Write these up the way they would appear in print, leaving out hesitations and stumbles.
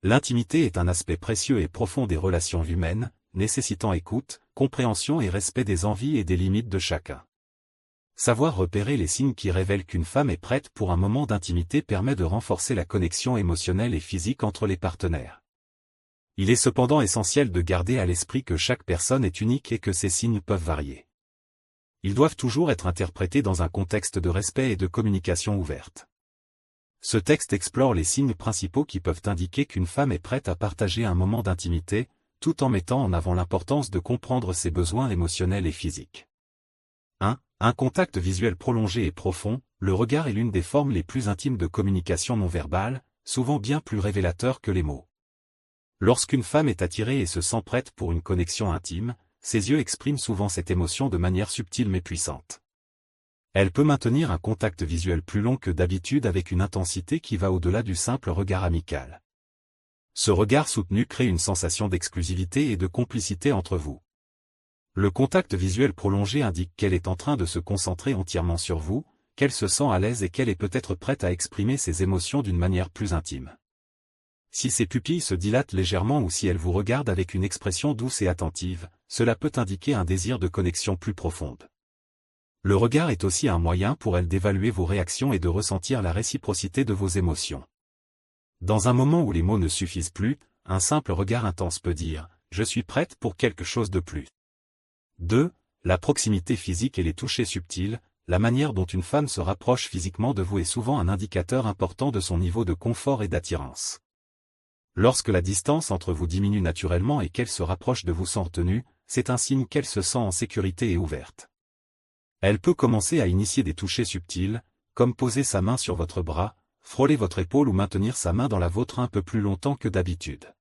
L'intimité est un aspect précieux et profond des relations humaines, nécessitant écoute, compréhension et respect des envies et des limites de chacun. Savoir repérer les signes qui révèlent qu'une femme est prête pour un moment d'intimité permet de renforcer la connexion émotionnelle et physique entre les partenaires. Il est cependant essentiel de garder à l'esprit que chaque personne est unique et que ces signes peuvent varier. Ils doivent toujours être interprétés dans un contexte de respect et de communication ouverte. Ce texte explore les signes principaux qui peuvent indiquer qu'une femme est prête à partager un moment d'intimité, tout en mettant en avant l'importance de comprendre ses besoins émotionnels et physiques. 1. Un contact visuel prolongé et profond. Le regard est l'une des formes les plus intimes de communication non verbale, souvent bien plus révélateur que les mots. Lorsqu'une femme est attirée et se sent prête pour une connexion intime, ses yeux expriment souvent cette émotion de manière subtile mais puissante. Elle peut maintenir un contact visuel plus long que d'habitude avec une intensité qui va au-delà du simple regard amical. Ce regard soutenu crée une sensation d'exclusivité et de complicité entre vous. Le contact visuel prolongé indique qu'elle est en train de se concentrer entièrement sur vous, qu'elle se sent à l'aise et qu'elle est peut-être prête à exprimer ses émotions d'une manière plus intime. Si ses pupilles se dilatent légèrement ou si elle vous regarde avec une expression douce et attentive, cela peut indiquer un désir de connexion plus profonde. Le regard est aussi un moyen pour elle d'évaluer vos réactions et de ressentir la réciprocité de vos émotions. Dans un moment où les mots ne suffisent plus, un simple regard intense peut dire « Je suis prête pour quelque chose de plus ». 2. La proximité physique et les touchés subtils. La manière dont une femme se rapproche physiquement de vous est souvent un indicateur important de son niveau de confort et d'attirance. Lorsque la distance entre vous diminue naturellement et qu'elle se rapproche de vous sans retenue, c'est un signe qu'elle se sent en sécurité et ouverte. Elle peut commencer à initier des touchés subtils, comme poser sa main sur votre bras, frôler votre épaule ou maintenir sa main dans la vôtre un peu plus longtemps que d'habitude.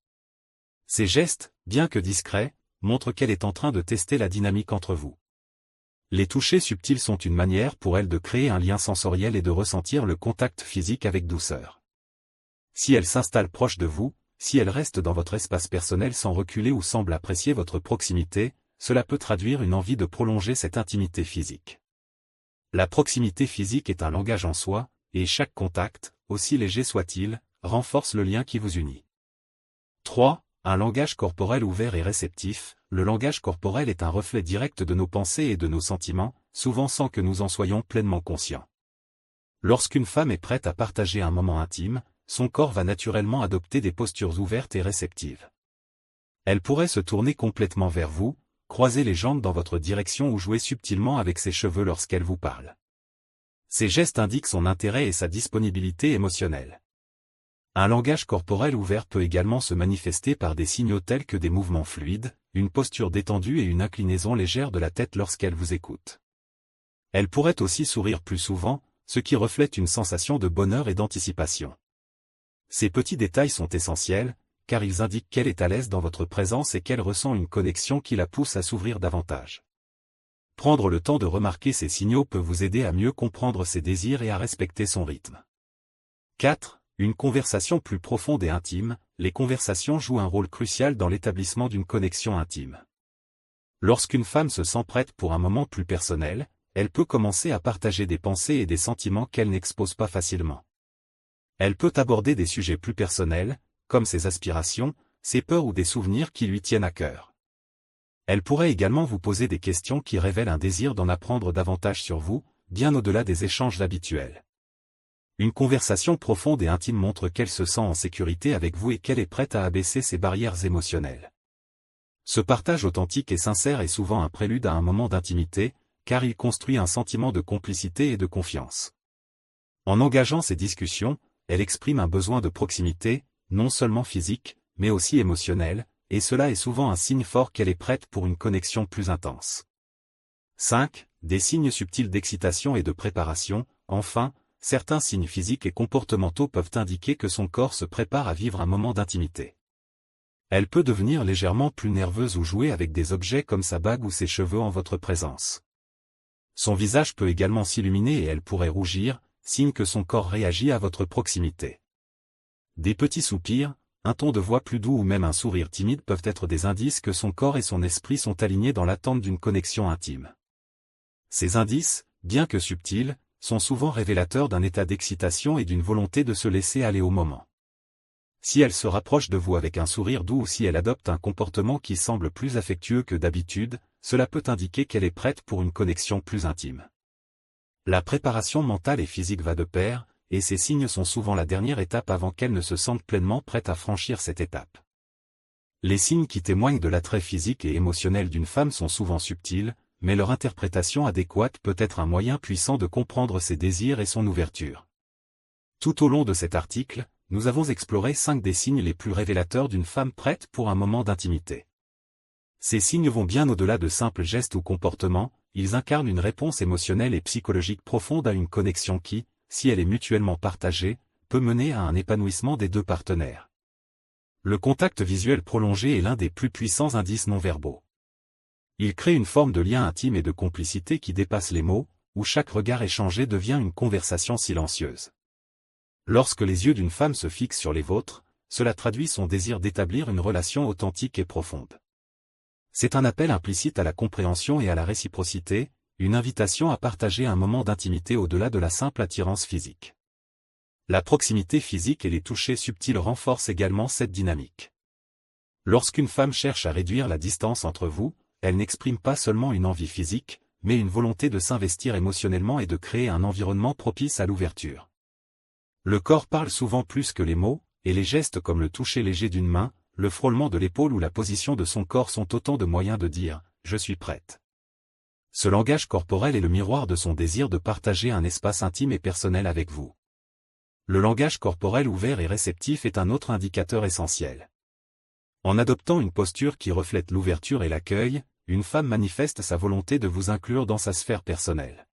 Ces gestes, bien que discrets, montrent qu'elle est en train de tester la dynamique entre vous. Les touchés subtils sont une manière pour elle de créer un lien sensoriel et de ressentir le contact physique avec douceur. Si elle s'installe proche de vous, si elle reste dans votre espace personnel sans reculer ou semble apprécier votre proximité, cela peut traduire une envie de prolonger cette intimité physique. La proximité physique est un langage en soi, et chaque contact, aussi léger soit-il, renforce le lien qui vous unit. 3. Un langage corporel ouvert et réceptif. Le langage corporel est un reflet direct de nos pensées et de nos sentiments, souvent sans que nous en soyons pleinement conscients. Lorsqu'une femme est prête à partager un moment intime, son corps va naturellement adopter des postures ouvertes et réceptives. Elle pourrait se tourner complètement vers vous, croiser les jambes dans votre direction ou jouer subtilement avec ses cheveux lorsqu'elle vous parle. Ces gestes indiquent son intérêt et sa disponibilité émotionnelle. Un langage corporel ouvert peut également se manifester par des signaux tels que des mouvements fluides, une posture détendue et une inclinaison légère de la tête lorsqu'elle vous écoute. Elle pourrait aussi sourire plus souvent, ce qui reflète une sensation de bonheur et d'anticipation. Ces petits détails sont essentiels, car ils indiquent qu'elle est à l'aise dans votre présence et qu'elle ressent une connexion qui la pousse à s'ouvrir davantage. Prendre le temps de remarquer ces signaux peut vous aider à mieux comprendre ses désirs et à respecter son rythme. 4. Une conversation plus profonde et intime. Les conversations jouent un rôle crucial dans l'établissement d'une connexion intime. Lorsqu'une femme se sent prête pour un moment plus personnel, elle peut commencer à partager des pensées et des sentiments qu'elle n'expose pas facilement. Elle peut aborder des sujets plus personnels, comme ses aspirations, ses peurs ou des souvenirs qui lui tiennent à cœur. Elle pourrait également vous poser des questions qui révèlent un désir d'en apprendre davantage sur vous, bien au-delà des échanges habituels. Une conversation profonde et intime montre qu'elle se sent en sécurité avec vous et qu'elle est prête à abaisser ses barrières émotionnelles. Ce partage authentique et sincère est souvent un prélude à un moment d'intimité, car il construit un sentiment de complicité et de confiance. En engageant ces discussions, elle exprime un besoin de proximité, non seulement physique, mais aussi émotionnel, et cela est souvent un signe fort qu'elle est prête pour une connexion plus intense. 5. Des signes subtils d'excitation et de préparation. Enfin, certains signes physiques et comportementaux peuvent indiquer que son corps se prépare à vivre un moment d'intimité. Elle peut devenir légèrement plus nerveuse ou jouer avec des objets comme sa bague ou ses cheveux en votre présence. Son visage peut également s'illuminer et elle pourrait rougir, signe que son corps réagit à votre proximité. Des petits soupirs, un ton de voix plus doux ou même un sourire timide peuvent être des indices que son corps et son esprit sont alignés dans l'attente d'une connexion intime. Ces indices, bien que subtils, sont souvent révélateurs d'un état d'excitation et d'une volonté de se laisser aller au moment. Si elle se rapproche de vous avec un sourire doux ou si elle adopte un comportement qui semble plus affectueux que d'habitude, cela peut indiquer qu'elle est prête pour une connexion plus intime. La préparation mentale et physique va de pair, et ces signes sont souvent la dernière étape avant qu'elle ne se sente pleinement prête à franchir cette étape. Les signes qui témoignent de l'attrait physique et émotionnel d'une femme sont souvent subtils, mais leur interprétation adéquate peut être un moyen puissant de comprendre ses désirs et son ouverture. Tout au long de cet article, nous avons exploré 5 des signes les plus révélateurs d'une femme prête pour un moment d'intimité. Ces signes vont bien au-delà de simples gestes ou comportements, ils incarnent une réponse émotionnelle et psychologique profonde à une connexion qui, si elle est mutuellement partagée, peut mener à un épanouissement des deux partenaires. Le contact visuel prolongé est l'un des plus puissants indices non-verbaux. Il crée une forme de lien intime et de complicité qui dépasse les mots, où chaque regard échangé devient une conversation silencieuse. Lorsque les yeux d'une femme se fixent sur les vôtres, cela traduit son désir d'établir une relation authentique et profonde. C'est un appel implicite à la compréhension et à la réciprocité, une invitation à partager un moment d'intimité au-delà de la simple attirance physique. La proximité physique et les touchés subtils renforcent également cette dynamique. Lorsqu'une femme cherche à réduire la distance entre vous, elle n'exprime pas seulement une envie physique, mais une volonté de s'investir émotionnellement et de créer un environnement propice à l'ouverture. Le corps parle souvent plus que les mots, et les gestes comme le toucher léger d'une main, le frôlement de l'épaule ou la position de son corps sont autant de moyens de dire « je suis prête ». Ce langage corporel est le miroir de son désir de partager un espace intime et personnel avec vous. Le langage corporel ouvert et réceptif est un autre indicateur essentiel. En adoptant une posture qui reflète l'ouverture et l'accueil, une femme manifeste sa volonté de vous inclure dans sa sphère personnelle.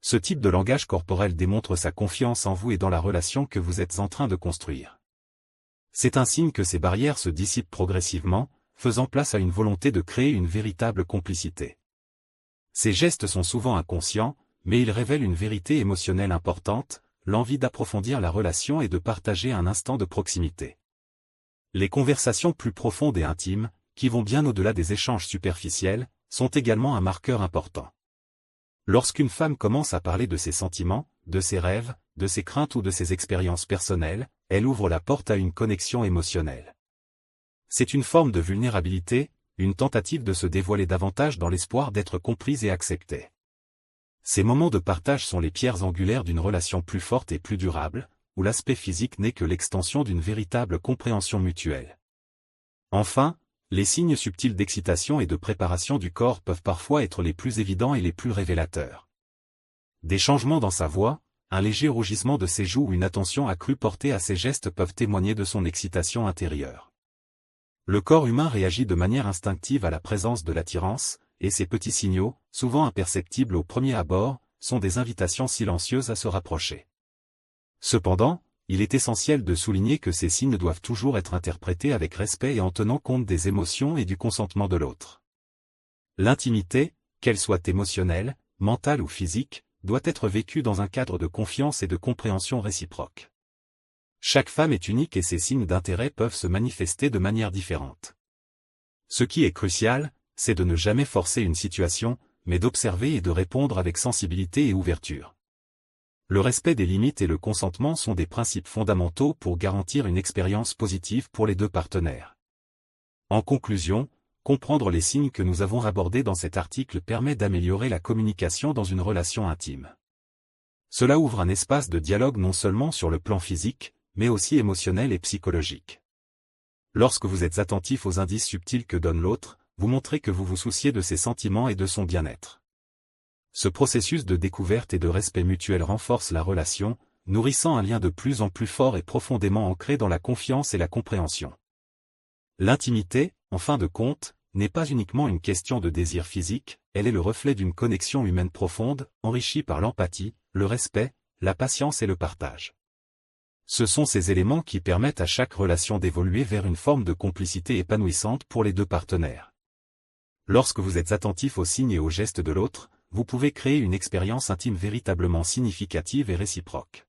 Ce type de langage corporel démontre sa confiance en vous et dans la relation que vous êtes en train de construire. C'est un signe que ces barrières se dissipent progressivement, faisant place à une volonté de créer une véritable complicité. Ces gestes sont souvent inconscients, mais ils révèlent une vérité émotionnelle importante, l'envie d'approfondir la relation et de partager un instant de proximité. Les conversations plus profondes et intimes, qui vont bien au-delà des échanges superficiels, sont également un marqueur important. Lorsqu'une femme commence à parler de ses sentiments, de ses rêves, de ses craintes ou de ses expériences personnelles, elle ouvre la porte à une connexion émotionnelle. C'est une forme de vulnérabilité, une tentative de se dévoiler davantage dans l'espoir d'être comprise et acceptée. Ces moments de partage sont les pierres angulaires d'une relation plus forte et plus durable, où l'aspect physique n'est que l'extension d'une véritable compréhension mutuelle. Enfin, les signes subtils d'excitation et de préparation du corps peuvent parfois être les plus évidents et les plus révélateurs. Des changements dans sa voix, un léger rougissement de ses joues ou une attention accrue portée à ses gestes peuvent témoigner de son excitation intérieure. Le corps humain réagit de manière instinctive à la présence de l'attirance, et ces petits signaux, souvent imperceptibles au premier abord, sont des invitations silencieuses à se rapprocher. Cependant, il est essentiel de souligner que ces signes doivent toujours être interprétés avec respect et en tenant compte des émotions et du consentement de l'autre. L'intimité, qu'elle soit émotionnelle, mentale ou physique, doit être vécue dans un cadre de confiance et de compréhension réciproque. Chaque femme est unique et ses signes d'intérêt peuvent se manifester de manière différente. Ce qui est crucial, c'est de ne jamais forcer une situation, mais d'observer et de répondre avec sensibilité et ouverture. Le respect des limites et le consentement sont des principes fondamentaux pour garantir une expérience positive pour les deux partenaires. En conclusion, comprendre les signes que nous avons abordés dans cet article permet d'améliorer la communication dans une relation intime. Cela ouvre un espace de dialogue non seulement sur le plan physique, mais aussi émotionnel et psychologique. Lorsque vous êtes attentif aux indices subtils que donne l'autre, vous montrez que vous vous souciez de ses sentiments et de son bien-être. Ce processus de découverte et de respect mutuel renforce la relation, nourrissant un lien de plus en plus fort et profondément ancré dans la confiance et la compréhension. L'intimité, en fin de compte, n'est pas uniquement une question de désir physique, elle est le reflet d'une connexion humaine profonde, enrichie par l'empathie, le respect, la patience et le partage. Ce sont ces éléments qui permettent à chaque relation d'évoluer vers une forme de complicité épanouissante pour les deux partenaires. Lorsque vous êtes attentif aux signes et aux gestes de l'autre, vous pouvez créer une expérience intime véritablement significative et réciproque.